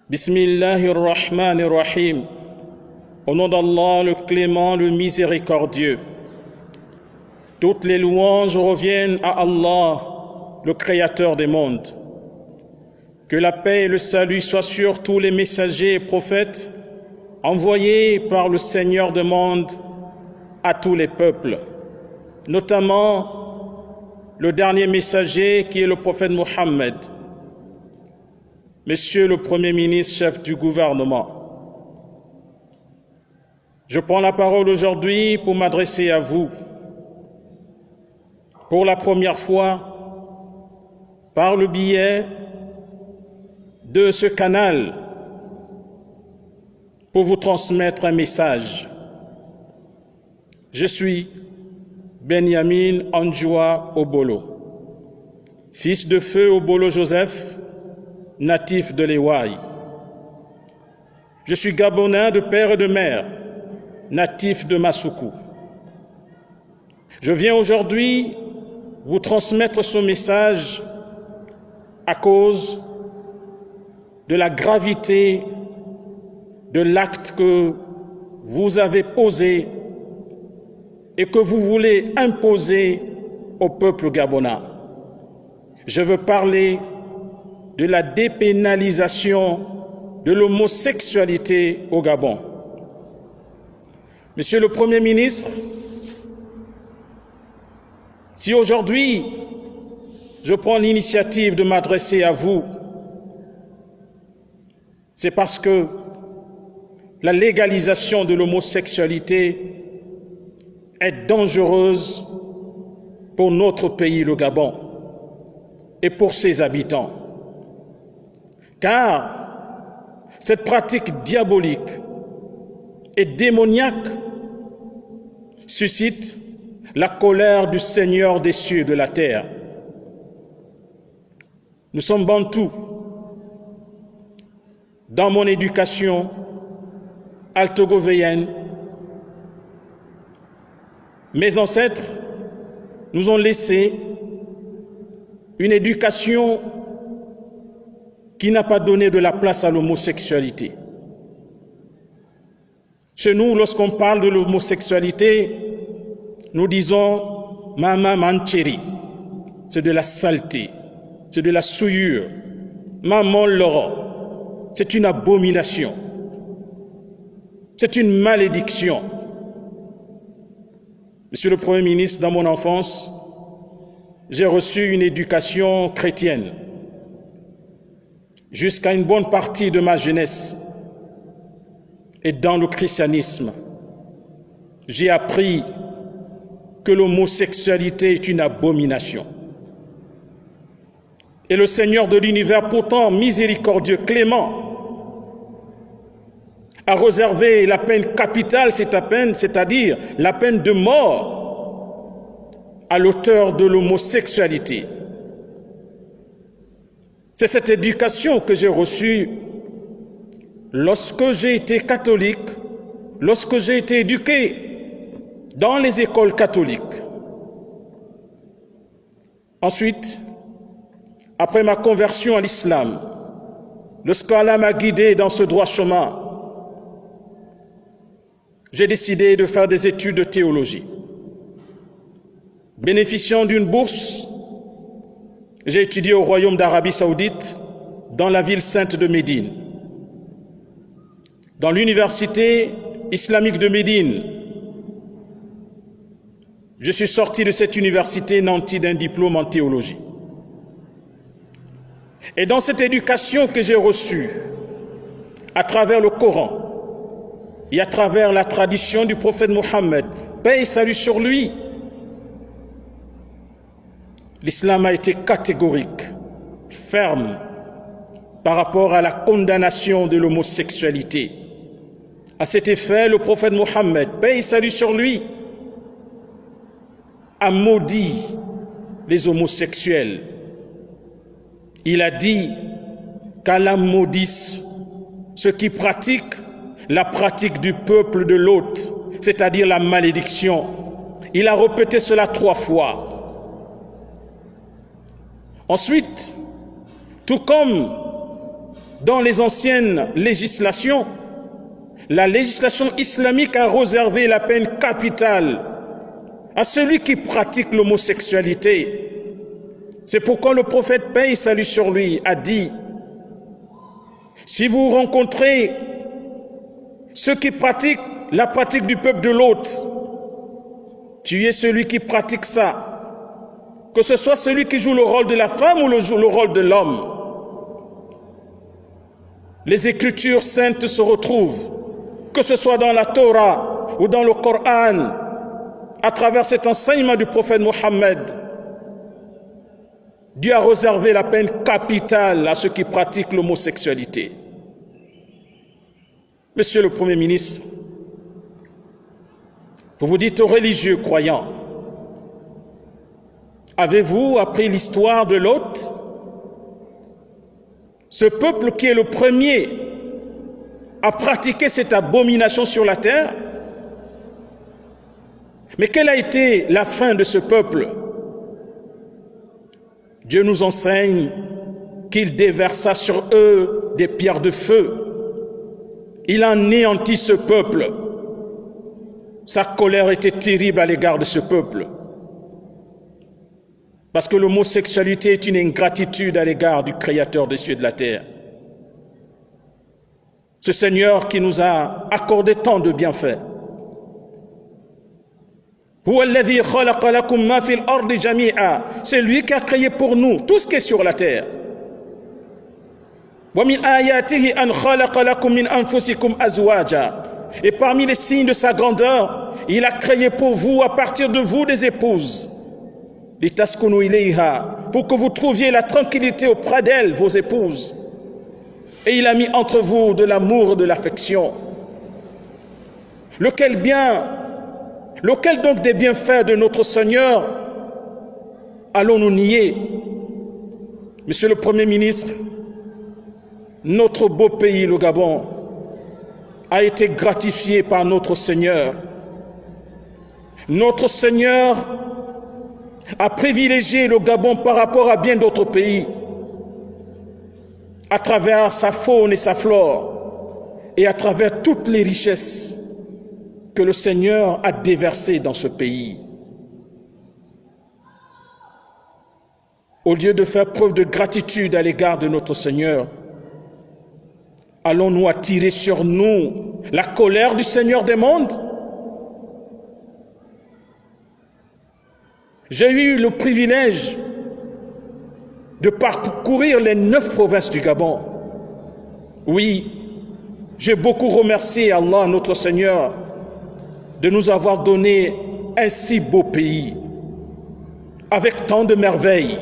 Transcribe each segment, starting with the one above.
Bismillahirrahmanirrahim. Au nom d'Allah, le clément, le miséricordieux. Toutes les louanges reviennent à Allah, le créateur des mondes. Que la paix et le salut soient sur tous les messagers et prophètes envoyés par le Seigneur des mondes à tous les peuples, notamment le dernier messager qui est le prophète Mohammed. Monsieur le Premier ministre, chef du gouvernement, je prends la parole aujourd'hui pour m'adresser à vous. Pour la première fois, par le biais de ce canal, pour vous transmettre un message. Je suis Benyamin Anjoua Obolo, fils de feu Obolo Joseph, natif de l'Ewaï. Je suis Gabonais de père et de mère, natif de Massoukou. Je viens aujourd'hui vous transmettre ce message à cause de la gravité de l'acte que vous avez posé et que vous voulez imposer au peuple gabonais. Je veux parler de la dépénalisation de l'homosexualité au Gabon. Monsieur le Premier ministre, si aujourd'hui je prends l'initiative de m'adresser à vous, c'est parce que la légalisation de l'homosexualité est dangereuse pour notre pays, le Gabon, et pour ses habitants. Car cette pratique diabolique et démoniaque suscite la colère du Seigneur des cieux et de la terre. Nous sommes bantous. Dans mon éducation altogovéenne, mes ancêtres nous ont laissé une éducation qui n'a pas donné de la place à l'homosexualité. Chez nous, lorsqu'on parle de l'homosexualité, nous disons « Mama Mancheri », c'est de la saleté, c'est de la souillure. « Maman Laurent », c'est une abomination, c'est une malédiction. Monsieur le Premier ministre, dans mon enfance, j'ai reçu une éducation chrétienne. Jusqu'à une bonne partie de ma jeunesse. Et dans le christianisme, j'ai appris que l'homosexualité est une abomination. Et le Seigneur de l'univers, pourtant miséricordieux, clément, a réservé la peine capitale, c'est-à-dire la peine de mort, à l'auteur de l'homosexualité. C'est cette éducation que j'ai reçue lorsque j'ai été catholique, lorsque j'ai été éduqué dans les écoles catholiques. Ensuite, après ma conversion à l'islam, lorsqu'Allah m'a guidé dans ce droit chemin, j'ai décidé de faire des études de théologie. Bénéficiant d'une bourse, j'ai étudié au Royaume d'Arabie Saoudite, dans la ville sainte de Médine. Dans l'université islamique de Médine, je suis sorti de cette université nanti d'un diplôme en théologie. Et dans cette éducation que j'ai reçue, à travers le Coran et à travers la tradition du prophète Mohammed, paix et salut sur lui, l'islam a été catégorique, ferme, par rapport à la condamnation de l'homosexualité. À cet effet, le prophète Mohammed, paix et salut sur lui, a maudit les homosexuels. Il a dit qu'Allah maudisse ceux qui pratiquent la pratique du peuple de l'hôte, c'est-à-dire la malédiction. Il a répété cela 3 fois. Ensuite, tout comme dans les anciennes législations, la législation islamique a réservé la peine capitale à celui qui pratique l'homosexualité. C'est pourquoi le prophète, paix et salut sur lui, a dit: si vous rencontrez ceux qui pratiquent la pratique du peuple de l'autre, tuez celui qui pratique ça, que ce soit celui qui joue le rôle de la femme ou le rôle de l'homme. Les Écritures saintes se retrouvent, que ce soit dans la Torah ou dans le Coran, à travers cet enseignement du prophète Mohammed. Dieu a réservé la peine capitale à ceux qui pratiquent l'homosexualité. Monsieur le Premier ministre, vous vous dites religieux croyants. Avez-vous appris l'histoire de Lot? Ce peuple qui est le premier à pratiquer cette abomination sur la terre? Mais quelle a été la fin de ce peuple? Dieu nous enseigne qu'il déversa sur eux des pierres de feu. Il anéantit ce peuple. Sa colère était terrible à l'égard de ce peuple. Parce que l'homosexualité est une ingratitude à l'égard du Créateur des cieux et de la terre. Ce Seigneur qui nous a accordé tant de bienfaits. C'est lui qui a créé pour nous tout ce qui est sur la terre. Et parmi les signes de sa grandeur, il a créé pour vous, à partir de vous, des épouses. Pour que vous trouviez la tranquillité auprès d'elles, vos épouses. Et il a mis entre vous de l'amour et de l'affection. Lequel donc des bienfaits de notre Seigneur allons-nous nier? Monsieur le Premier ministre, notre beau pays, le Gabon, a été gratifié par notre Seigneur. Notre Seigneur a privilégié le Gabon par rapport à bien d'autres pays, à travers sa faune et sa flore, et à travers toutes les richesses que le Seigneur a déversées dans ce pays. Au lieu de faire preuve de gratitude à l'égard de notre Seigneur, allons-nous attirer sur nous la colère du Seigneur des mondes? J'ai eu le privilège de parcourir les 9 provinces du Gabon. Oui, j'ai beaucoup remercié Allah, notre Seigneur, de nous avoir donné un si beau pays, avec tant de merveilles.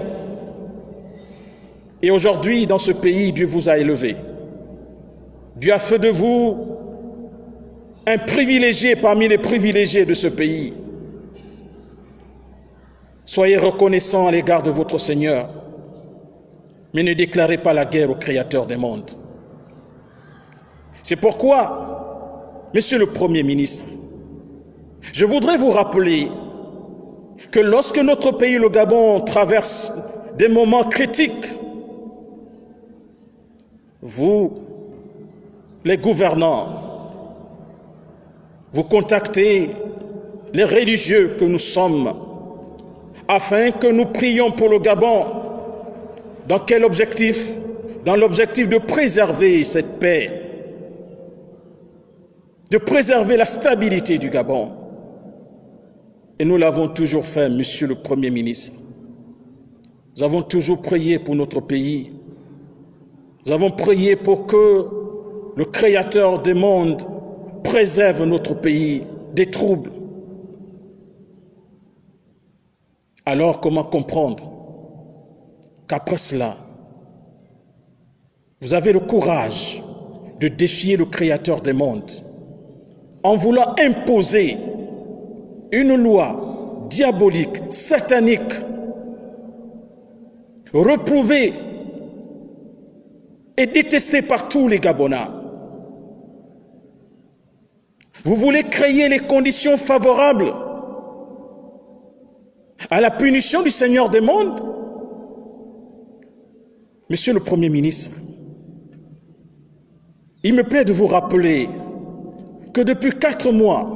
Et aujourd'hui, dans ce pays, Dieu vous a élevé. Dieu a fait de vous un privilégié parmi les privilégiés de ce pays. Soyez reconnaissants à l'égard de votre Seigneur, mais ne déclarez pas la guerre au Créateur des mondes. C'est pourquoi, Monsieur le Premier ministre, je voudrais vous rappeler que lorsque notre pays, le Gabon, traverse des moments critiques, vous, les gouvernants, vous contactez les religieux que nous sommes afin que nous prions pour le Gabon. Dans quel objectif? Dans l'objectif de préserver cette paix, de préserver la stabilité du Gabon. Et nous l'avons toujours fait, Monsieur le Premier ministre. Nous avons toujours prié pour notre pays. Nous avons prié pour que le Créateur des mondes préserve notre pays des troubles. Alors, comment comprendre qu'après cela, vous avez le courage de défier le Créateur des mondes en voulant imposer une loi diabolique, satanique, reprouvée et détestée par tous les Gabonais. Vous voulez créer les conditions favorables à la punition du Seigneur des mondes? Monsieur le Premier ministre, il me plaît de vous rappeler que depuis 4 mois,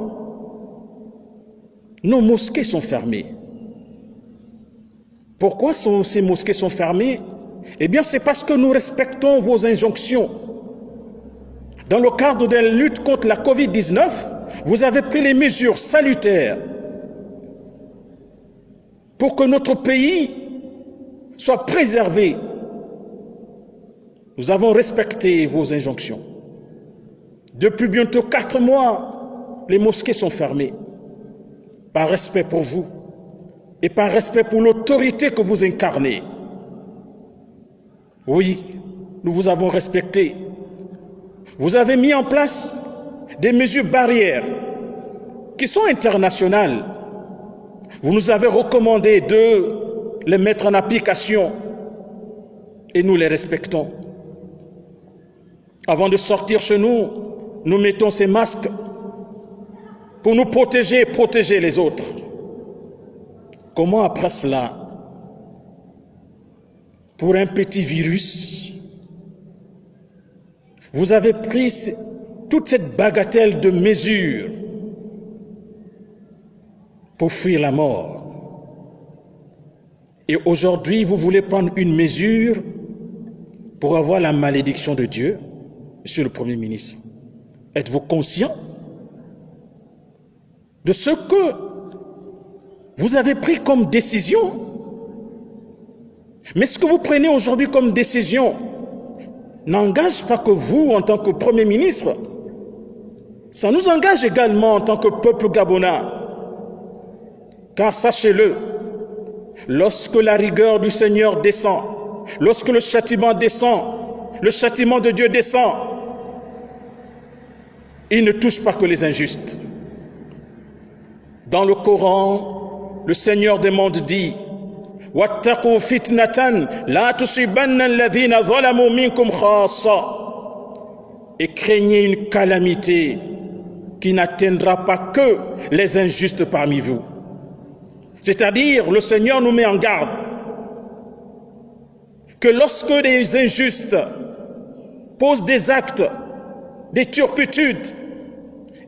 nos mosquées sont fermées. Pourquoi ces mosquées sont fermées? Eh bien, c'est parce que nous respectons vos injonctions. Dans le cadre de la lutte contre la Covid-19, vous avez pris les mesures salutaires pour que notre pays soit préservé. Nous avons respecté vos injonctions. Depuis bientôt 4 mois, les mosquées sont fermées. Par respect pour vous et par respect pour l'autorité que vous incarnez. Oui, nous vous avons respecté. Vous avez mis en place des mesures barrières qui sont internationales. Vous nous avez recommandé de les mettre en application et nous les respectons. Avant de sortir chez nous, nous mettons ces masques pour nous protéger et protéger les autres. Comment après cela, pour un petit virus, vous avez pris toute cette bagatelle de mesures pour fuir la mort? Et aujourd'hui, vous voulez prendre une mesure pour avoir la malédiction de Dieu? Monsieur le Premier ministre, êtes-vous conscient de ce que vous avez pris comme décision? Mais ce que vous prenez aujourd'hui comme décision n'engage pas que vous, en tant que Premier ministre, ça nous engage également en tant que peuple gabonais. Car sachez-le, lorsque la rigueur du Seigneur descend, lorsque le châtiment descend, le châtiment de Dieu descend, il ne touche pas que les injustes. Dans le Coran, le Seigneur des mondes dit: Wattaqu fitnatan la tusibanna alladhina zalamu minkum khassa. Et craignez une calamité qui n'atteindra pas que les injustes parmi vous. C'est-à-dire, le Seigneur nous met en garde que lorsque les injustes posent des actes, des turpitudes,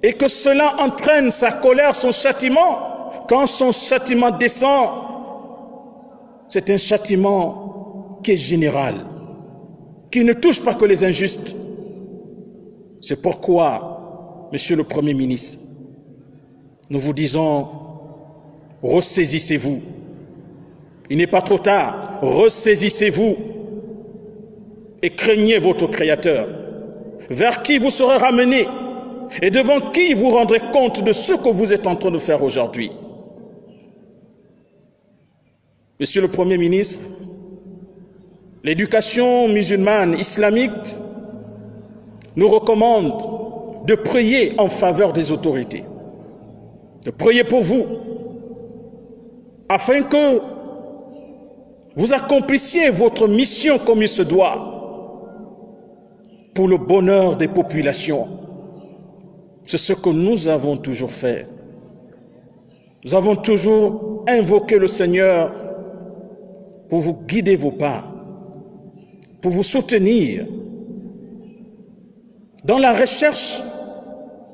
et que cela entraîne sa colère, son châtiment, quand son châtiment descend, c'est un châtiment qui est général, qui ne touche pas que les injustes. C'est pourquoi, Monsieur le Premier ministre, nous vous disons, ressaisissez-vous. Il n'est pas trop tard, ressaisissez-vous et craignez votre Créateur, vers qui vous serez ramenés et devant qui vous rendrez compte de ce que vous êtes en train de faire aujourd'hui. Monsieur le Premier ministre, l'éducation musulmane islamique nous recommande de prier en faveur des autorités, de prier pour vous, afin que vous accomplissiez votre mission comme il se doit, pour le bonheur des populations. C'est ce que nous avons toujours fait. Nous avons toujours invoqué le Seigneur pour vous guider vos pas, pour vous soutenir dans la recherche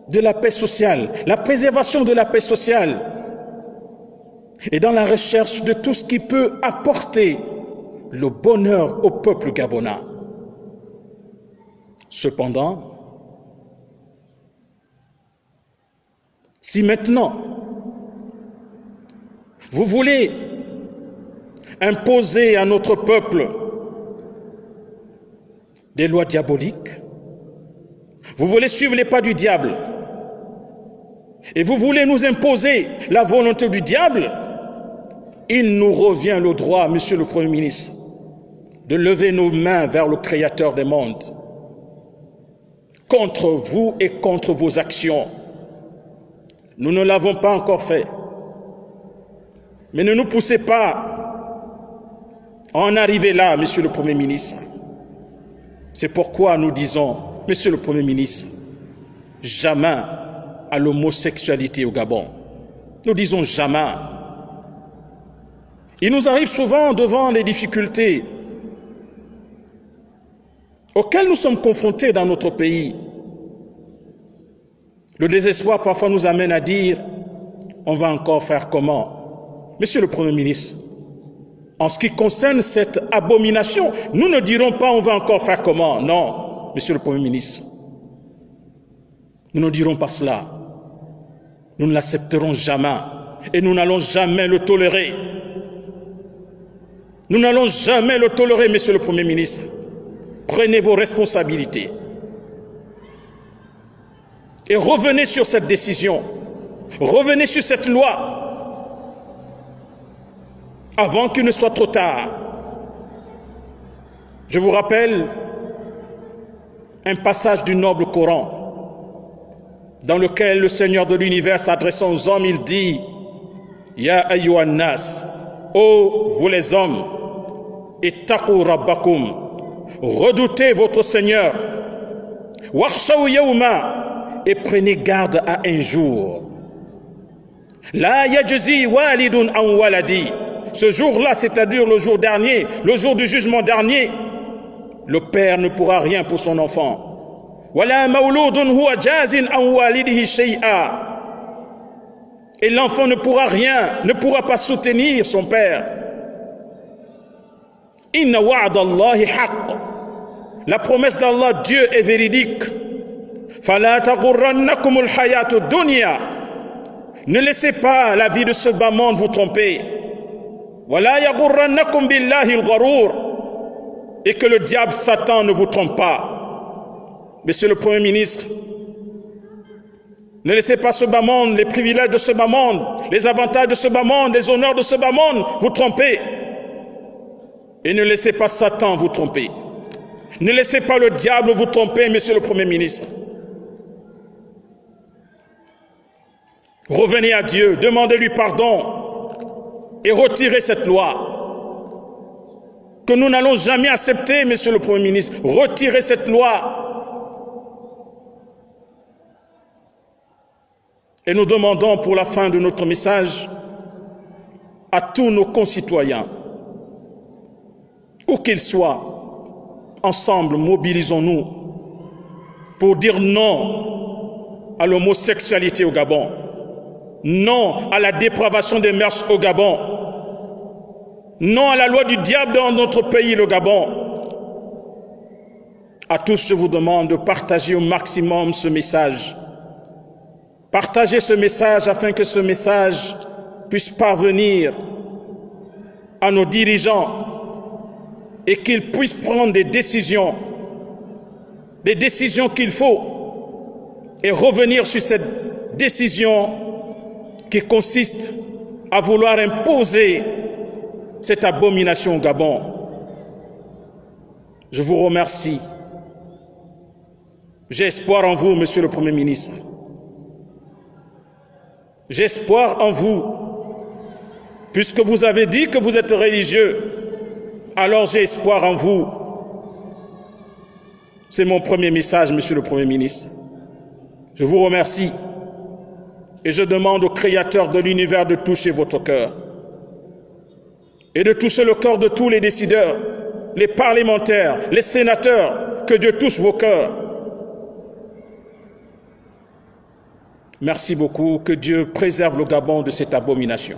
de la paix sociale, la préservation de la paix sociale, et dans la recherche de tout ce qui peut apporter le bonheur au peuple gabonais. Cependant, si maintenant vous voulez imposer à notre peuple des lois diaboliques, vous voulez suivre les pas du diable, et vous voulez nous imposer la volonté du diable, il nous revient le droit, Monsieur le Premier ministre, de lever nos mains vers le Créateur des mondes, contre vous et contre vos actions. Nous ne l'avons pas encore fait. Mais ne nous poussez pas à en arriver là, Monsieur le Premier ministre. C'est pourquoi nous disons, Monsieur le Premier ministre, jamais à l'homosexualité au Gabon. Nous disons jamais. Il nous arrive souvent devant les difficultés auxquels nous sommes confrontés dans notre pays. Le désespoir parfois nous amène à dire, on va encore faire comment? Monsieur le Premier ministre, en ce qui concerne cette abomination, nous ne dirons pas on va encore faire comment. Non, Monsieur le Premier ministre, nous ne dirons pas cela. Nous ne l'accepterons jamais et nous n'allons jamais le tolérer. Nous n'allons jamais le tolérer, Monsieur le Premier ministre. Prenez vos responsabilités et revenez sur cette décision. Revenez sur cette loi avant qu'il ne soit trop tard. Je vous rappelle un passage du noble Coran dans lequel le Seigneur de l'univers s'adressant aux hommes, il dit « Ya ayyuhan nas, ô vous les hommes, ittaqu rabbakum, redoutez votre Seigneur, wakhshaw yawma, et prenez garde à un jour. La yajzi walidun an waladi. Ce jour-là, c'est-à-dire le jour dernier, le jour du jugement dernier, le père ne pourra rien pour son enfant. Wala mawludun huwa jazin an walidihi shay'a. Et l'enfant ne pourra rien, ne pourra pas soutenir son père. Inna wa'dallahi haqq. La promesse d'Allah, Dieu est véridique. Fala taghurrannakumul hayatud dunya. Ne laissez pas la vie de ce bas monde vous tromper. Wala yaghurrannakum billahi al-gharur. Et que le diable Satan ne vous trompe pas. Monsieur le Premier ministre, ne laissez pas ce bas monde, les privilèges de ce bas monde, les avantages de ce bas monde, les honneurs de ce bas monde vous tromper. Et ne laissez pas Satan vous tromper. Ne laissez pas le diable vous tromper, Monsieur le Premier ministre. Revenez à Dieu, demandez-lui pardon et retirez cette loi que nous n'allons jamais accepter, Monsieur le Premier ministre. Retirez cette loi. Et nous demandons pour la fin de notre message à tous nos concitoyens, où qu'ils soient, ensemble mobilisons-nous pour dire non à l'homosexualité au Gabon, non à la dépravation des mœurs au Gabon, non à la loi du diable dans notre pays, le Gabon. À tous, je vous demande de partager au maximum ce message. Partagez ce message afin que ce message puisse parvenir à nos dirigeants et qu'ils puissent prendre des décisions qu'il faut, et revenir sur cette décision qui consiste à vouloir imposer cette abomination au Gabon. Je vous remercie. J'ai espoir en vous, Monsieur le Premier ministre. J'ai espoir en vous, puisque vous avez dit que vous êtes religieux, alors j'ai espoir en vous. C'est mon premier message, Monsieur le Premier ministre. Je vous remercie et je demande au Créateur de l'univers de toucher votre cœur et de toucher le cœur de tous les décideurs, les parlementaires, les sénateurs, que Dieu touche vos cœurs. Merci beaucoup, que Dieu préserve le Gabon de cette abomination.